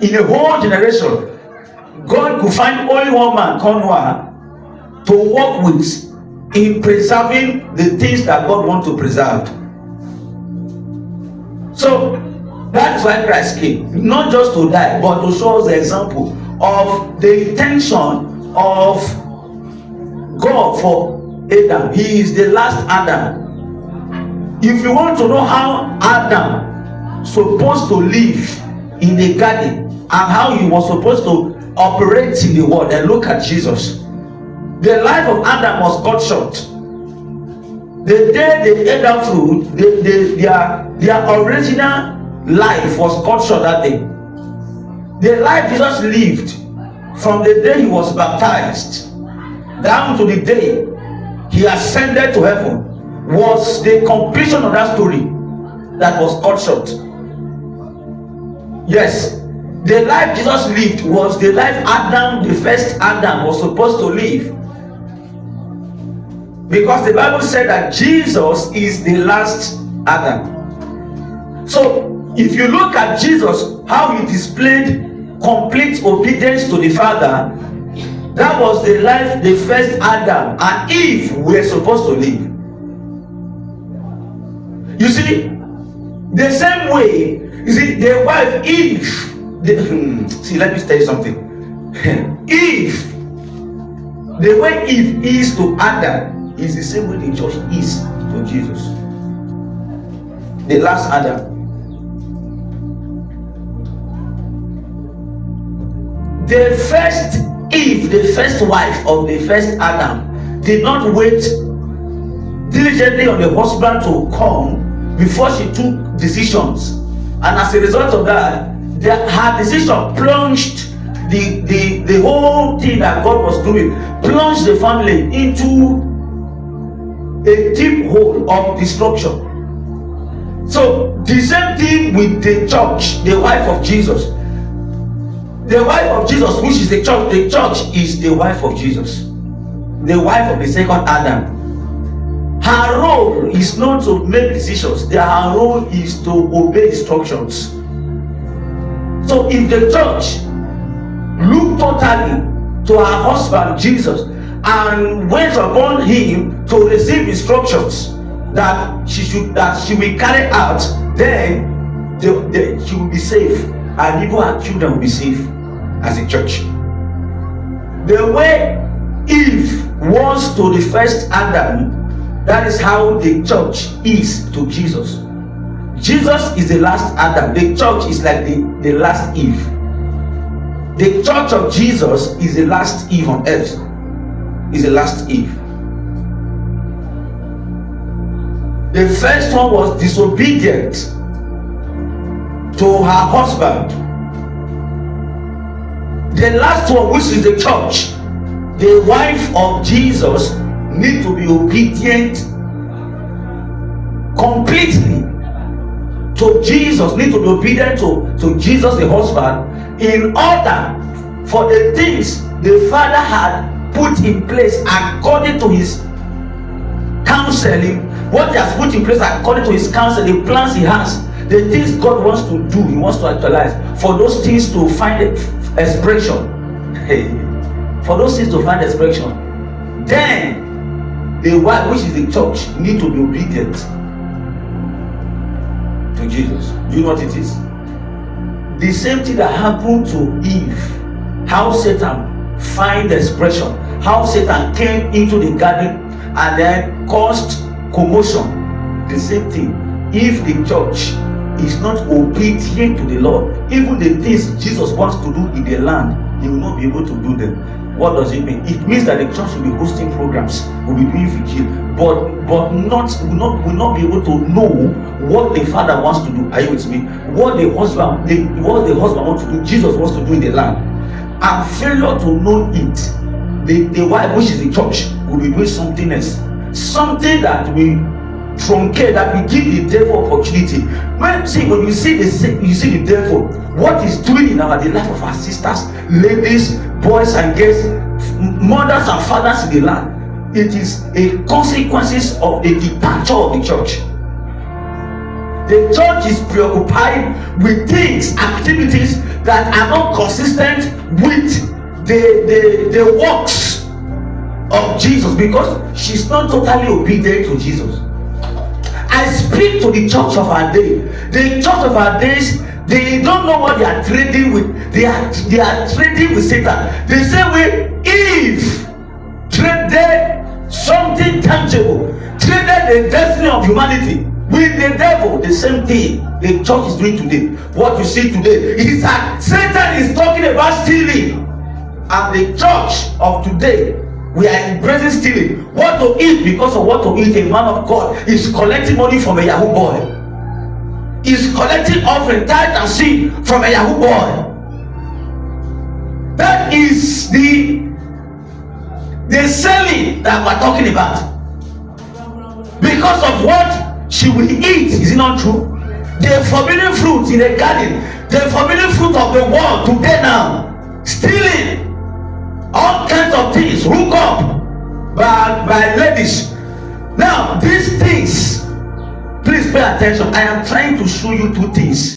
in a whole generation, God could find only one man called Noah to work with in preserving the things that God wants to preserve. So that is why Christ came, not just to die, but to show us the example of the intention of God for Adam. He is the last Adam. If you want to know how Adam supposed to live in the garden and how he was supposed to operate in the world, then look at Jesus. The life of Adam was cut short. The day they ate that fruit, their original life was cut short that day. The life Jesus lived from the day he was baptized down to the day he ascended to heaven was the completion of that story that was cut short. Yes, the life Jesus lived was the life Adam, the first Adam, was supposed to live. Because the Bible said that Jesus is the last Adam. So if you look at Jesus, how he displayed complete obedience to the Father, that was the life the first Adam and Eve were supposed to live. You see, the same way, you see, the wife Eve, see, let me tell you something. Eve, the way Eve is to Adam is the same way the church is to Jesus, the last Adam. The first Eve, the first wife of the first Adam, did not wait diligently on the husband to come before she took decisions, and as a result of that, her decision plunged the whole thing that God was doing, plunged the family into a deep hole of destruction. So the same thing with the church, the wife of Jesus. The wife of Jesus, which is the church is the wife of Jesus, the wife of the second Adam. Her role is not to make decisions. Her role is to obey instructions. So if the church looked totally to her husband Jesus and went upon him to receive instructions that she will carry out, then she will be safe, and even her children will be safe as a church. The way Eve was to the first Adam, that is how the church is to Jesus. Jesus is the last Adam. The church is like the last Eve. The church of Jesus is the last Eve on earth. Is the last Eve. The first one was disobedient to her husband. The last one, which is the church, the wife of Jesus, need to be obedient completely to Jesus, need to be obedient to Jesus the husband, in order for the things the Father had put in place according to his counseling, what he has put in place according to his counsel, the plans he has, the things God wants to do, he wants to actualize, for those things to find expression. For those things to find expression, then the wife, which is the church, need to be obedient to Jesus. Do you know what it is? The same thing that happened to Eve, how Satan find expression, how Satan came into the garden and then caused commotion. The same thing, if the church is not obedient to the Lord, even the things Jesus wants to do in the land, he will not be able to do them. What does it mean? It means that the church will be hosting programs, will be doing vigil, but will not be able to know what the Father wants to do. Are you with me? What the husband wants to do, Jesus wants to do in the land, and failure to know it, the wife, which is the church, will be doing something else, something that will truncate, that will give the devil opportunity. When you see the devil, what he's doing in the life of our sisters, ladies, boys and girls, mothers and fathers in the land, it is a consequences of the departure of the church. The church is preoccupied with things, activities that are not consistent with the works of Jesus, because she's not totally obedient to Jesus. I speak to the church of our day. The church of our days, they don't know what they are trading with. They are trading with Satan. The same way Eve traded something tangible, traded the destiny of humanity with the devil. The same thing the church is doing today. What you see today is that Satan is talking about stealing, and the church of today, we are embracing stealing. What to eat, because of what to eat, a man of God is collecting money from a Yahoo boy. Is collecting offering, tithe and seed from a Yahoo boy. That is the selling that we're talking about. Because of what she will eat. Is it not true? The forbidden fruit in the garden, the forbidden fruit of the world today now, stealing all kinds of things, hook up by ladies. Now these things, please pay attention. I am trying to show you two things.